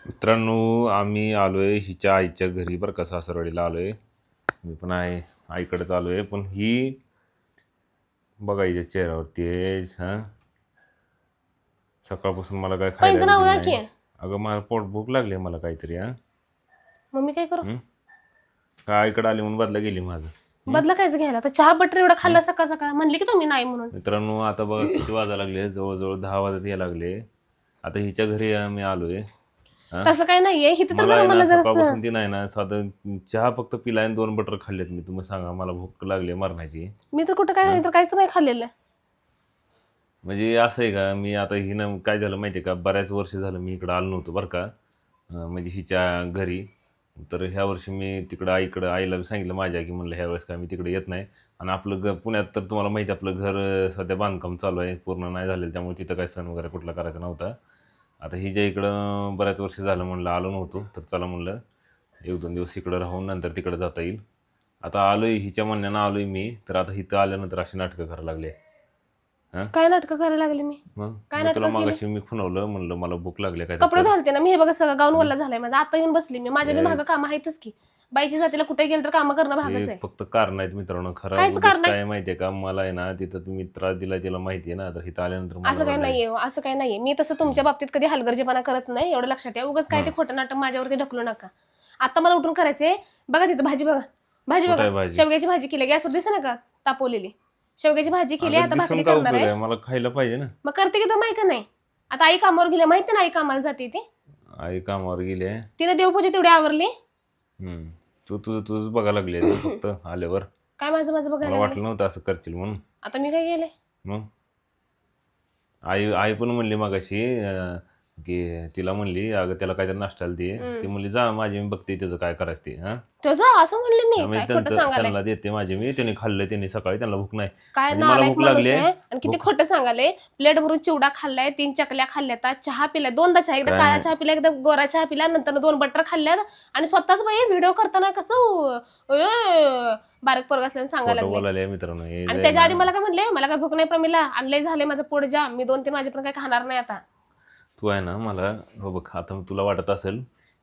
मित्रांनो, आम्ही आलोय हिच्या आईच्या घरी बरं का, सासरवाडीला आलोय. मी पण आहे आईकडेच आलोय. पण ही बघा हिच्या चेहऱ्यावर तेज. सकाळपासून मला काय खायला पैंजण बी दिलं होया की. नाही. अगं मला पोट भूक लागली मला काहीतरी. मम्मी काय करू? काय आईकडे आली म्हणून बदला गेली माझं. बदला कायच घ्यायला तर चहा बटर एवढा खाल्ला सकाळ सकाळ म्हणली की तुम्ही नाही म्हणून. मित्रांनो, आता बघा किती वाजायला लागले, जवळजवळ 10 वाजत यायला लागले. आता हिच्या घरी मी आलोय. तसं काय नाहीये इथे तर मला जरा आहे मला ना जरा सकाळपासून ती नाही ना, साधं चहा फक्त पिला आणि 2 बटर खाल्लेत मी. तुम्ही सांगा, मला भूक लागली मरणाची. मी तर कुठं काय तर काहीच नाही खाल्लेलं. म्हणजे असं आहे का, मी आता हिनं काय झालं माहिती आहे का, बऱ्याच वर्ष झालं मी इकडं आलो नव्हतो बरं का. म्हणजे हिच्या घरी. तर ह्या वर्षी मी तिकडं आईला बी सांगितलं माझ्या, की म्हणलं ह्या वेळेस काय मी तिकडे येत नाही. आणि आपलं पुण्यात तर तुम्हाला माहिती आहे, आपलं घर सध्या बांधकाम चालू आहे, पूर्ण नाही झालेलं, त्यामुळे तिथं काय सण वगैरे कुठला करायचा नव्हता. आता हिच्या इकडं बऱ्याच वर्ष झालं म्हणलं आलो नव्हतो, तर चला म्हणलं 1-2 दिवस इकडं राहून नंतर तिकडं जाता येईल. आता आलोय हिच्या म्हणण्यानं आलोय मी, तर आता इथं आल्यानंतर अशी नाटकं करायला लागले. काय नाटकं करायला लागले मी? मग काय मी तुला नाटकं केली? मागाशी मी खुणवलं, म्हणलं मला भूक लागली काय कपडे घालते ना मी, हे बघा सगळं गाऊन वल्ला झालाय माझा. आता येऊन बसली मी, माझ्या बी मागं कामं आहेतच की. बाईच्या जातीला कुठे गेलं तर कामं करणं भागच आहे. फक्त कारण आहेत मित्रांनो. खरं कायच उद्देश कारण आहे? काय माहितीये का, मला आहे ना तिथं तुम्ही त्रास दिला तिला माहितीये ना, तर इथं आल्यानंतर मला असं काय वाटलंय. नाहीये, असं काय नाहीये. मी तसं तुमच्या बाबतीत कधी हलगर्जीपणा करत नाही, एवढं लक्षात ठेवा. उगाच काय ते खोटं नाटक माझ्यावरती ढकलू नका. आता मला उठून करायचंय. बघा तिथं भाजी बघा, भाजी कुठं आहे बघा, भाजी? शेवग्याची भाजी केली, गॅसवर दिसे ना का तापवलेली शेवग्याची भाजी केली. अगं आता दिसून भाकरी का करणार उपयोग आहे. आहे, मला खायला पाहिजे ना. मग करते की तर माहिती का नाही. आता आई कामावर गेली, माहिती ना आई कामाला जाते ती. आई कामावर गेली आहे. तिने देवपूजा तेवढी आवरली. तू तुझं बघायला लागली आहे फक्त आल्यावर. काय माझं मला बघायला लागलं? वाटलं नव्हतं असं करशील म्हणून. आता मी काय केलंय? मग आई आई पण म्हणली मागाशी, की तिला म्हणली अगं त्याला काहीतरी नाश्त्याला दे. ती म्हणली जा माझी मी बघते त्याचं काय करायचं ते. तुझं असं म्हणले मी? आम्ही काय खोटं सांगाले? त्यांना देते माझी मी. त्यांनी खाल्लं, त्यांनी सकाळी, त्यांना भूक नाही. काय म्हणजे मला नालायक भूक माणूस लागली आहे. आणि किती खोटं सांगाले. प्लेट भरून चिवडा खाल्लाय, 3 चकल्या खाल्ल्यात, चहा पिलाय, 2दा चहा, एकदा काळा चहा पिला, एकदा गोरा चहा पिला, नंतर 2 बटर खाल्ल्यात. आणि स्वतःच बाई व्हिडिओ करताना कसं बारीक पोरग असल्याने सांगायला खोटं लागले. बोलायला मित्रांनो. हे आणि जे त्याच्या ना, आधी मला काय म्हणले, मला काय भूक नाही प्रमिला, आणलंय झालंय माझं पोट जाम, मी 2-3 वाजेपर्यंत काय खाणार नाही आता. तू आहे ना मला, हो बघ आता तुला वाटत असेल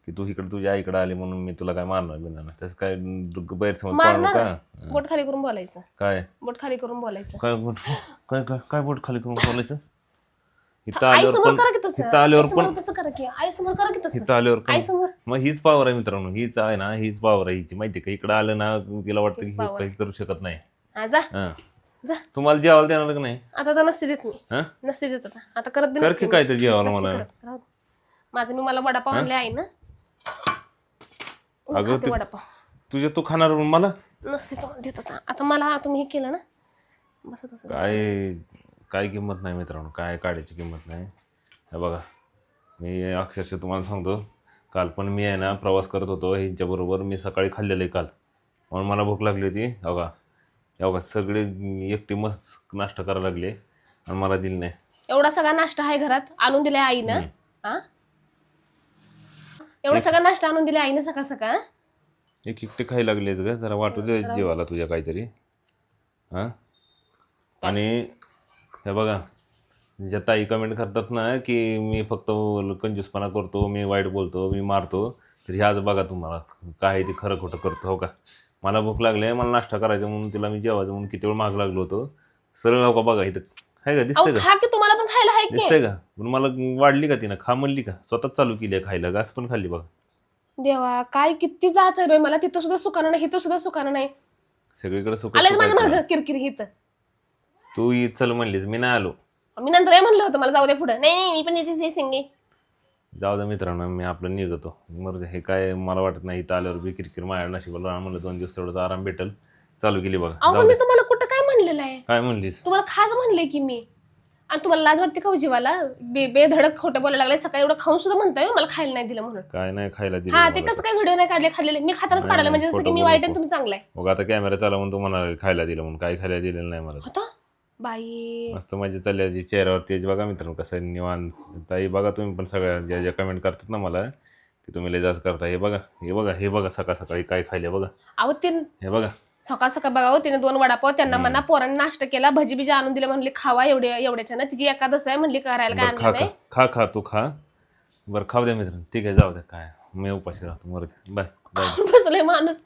की तू इकडे तुझ्या आईकडे आली म्हणून मी तुला काय मारणार बिरणार नाही. तसं काय गैरसमज पाडू मारणार का. बोट खाली करून बोलायचं, काय बोट खाली करून बोलायचं. काय बोट काय काय काय बोट खाली करून बोलायचं. इथं आई आल्यावर समोर पण करा की तसं, इथं आल्यावर आई समोर पण तसं करा की, आई समोर करा की तसं. इथं आल्यावर पण आई समोर मग हीच पावर आहे मित्रांनो. हीच आहे ना, हीच पावर आहे हिची. माहिती का, इकडं आलं ना तिला वाटतं की हीच हे power काही करू शकत नाही. हा जा हा जा. तुम्हाला जेवायला देणार का नाही? आता तर नसते देत मी, हा नसते देत आता करत बी कर नसते की मी. काय तर जेवायला नसते मला. करत. राहू दे. माझं मी मला वडापाव आणले आई ना, अगं खाते ते वडापाव. तुझ्या तू खाणार मला नसते तुम्हाला देत आता मला तुम्ही हे केलं ना, बस तसं. काय काय किंमत नाही मित्रांनो, काय काढायची किंमत नाही. हे बघा, मी अक्षरशः तुम्हाला सांगतो, काल पण मी आहे ना प्रवास करत होतो ह्यांच्याबरोबर. मी सकाळी खाल्लेलं आहे काल, म्हणून मला भूक लागली होती. हे बघा सगळे एकटी मस्त नाश्ता करायला लागले आणि मला दिली नाही. एवढा सगळा नाश्ता आहे घरात, आणून दिलाय आईनं. हा एवढा सगळा नाश्ता आणून दिलाय आईनं सकाळ सकाळ. एक एकटी खायला लागलीच ग, जरा वाटू दे जेवायला तुझ्या काहीतरी. हां आणि हे बघा, ज्या ताई कमेंट करतात ना की मी फक्त कंजूसपणा करतो, मी वाईट बोलतो, मी मारतो, तर ह्याच बघा तुम्हाला काय ते खरं खोटं करतो. हो का, मला भूक लागली आहे, मला नाश्ता करायचा म्हणून तिला मी जेवायचं म्हणून किती वेळ माग लागलो होतो. सरळ हो का बघा इथं आहे का, दिसतंय का, खा की, तुम्हाला पण खायला आहे की. दिसतंय का. पण मला वाढली का तिनं, खा म्हणली का, स्वतःच चालू केली आहे खायला. घास पण खाल्ली बघा. देवा काय किती जाच आहे बाई मला. तिथं सुद्धा सुकानं नाही, इथं सुद्धा सुकानं नाही. सगळीकडे सुख आलं माझ्या मागं किरकिर हित. तू ये चल म्हणलीस, मी नाही आलो. मी नंतर काय म्हणलं होतं मला जाऊ दे पुढं. नाही नाही मी पण येते सिंगे. जाऊ दे मित्रांनो, मी आपलं निघतो. मग हे काय मला वाटत नाही इथं आल्यावर बी किरकिर माझ्या नशिबाला म्हणलं 2 दिवस तेवढाच आराम भेटेल. चालू केली बघा. अहो जाऊ पण मी दे. तुम्हाला कुठं काय म्हणलेलं आहे? काय म्हणलीस? तुम्हाला खास म्हणले की मी. आणि तुम्हाला लाज वाटते का हो जीवाला? बेधडक खोटं बोलायला लागले. सकाळी एवढं खाऊन सुद्धा म्हणताय मला खायला नाही दिलं म्हणून. काय नाही खायला दिलं हा ते मला. कसं काय व्हिडिओ नाही काढले खाल्लेले? मी खातानाच नाही, काढायला म्हणजे जसं की खोटं मी बोलू वाईट आहे नको. तुम्ही चांगला आहे. मग आता कॅमेरा चालू म्हणून तू म्हणाला खायला दिलं म्हणून. काय खायला दिलेलं नाही मला. होता बाई. मस्त माझी चालली चेहऱ्यावर तेज बघा मित्रांनो कसं आहे निवांत. ताई बघा तुम्ही पण सगळ्या ज्या ज्या कमेंट करतात ना मला की तुम्ही लय जास्त करता. हे बघा सकाळ सकाळी काय खायले बघा. अहो ते हे बघा सकाळ सकाळ बघा, तिने 2 वडापाव त्यांना म्हणा पोरांनी नाश्ता केला, भजी बिजी आणून दिले, म्हणली खावा एवढ्याच्या ना. तिची एकादश आहे म्हणली करायला काय बरं, आणलं नाही. खा तू खा. बरं खाऊ द्या मित्रांनो, ठीक आहे, जाऊ द्या, काय मी उपाशी राहतो, मरू द्या, बाय बाय. बसलोय माणूस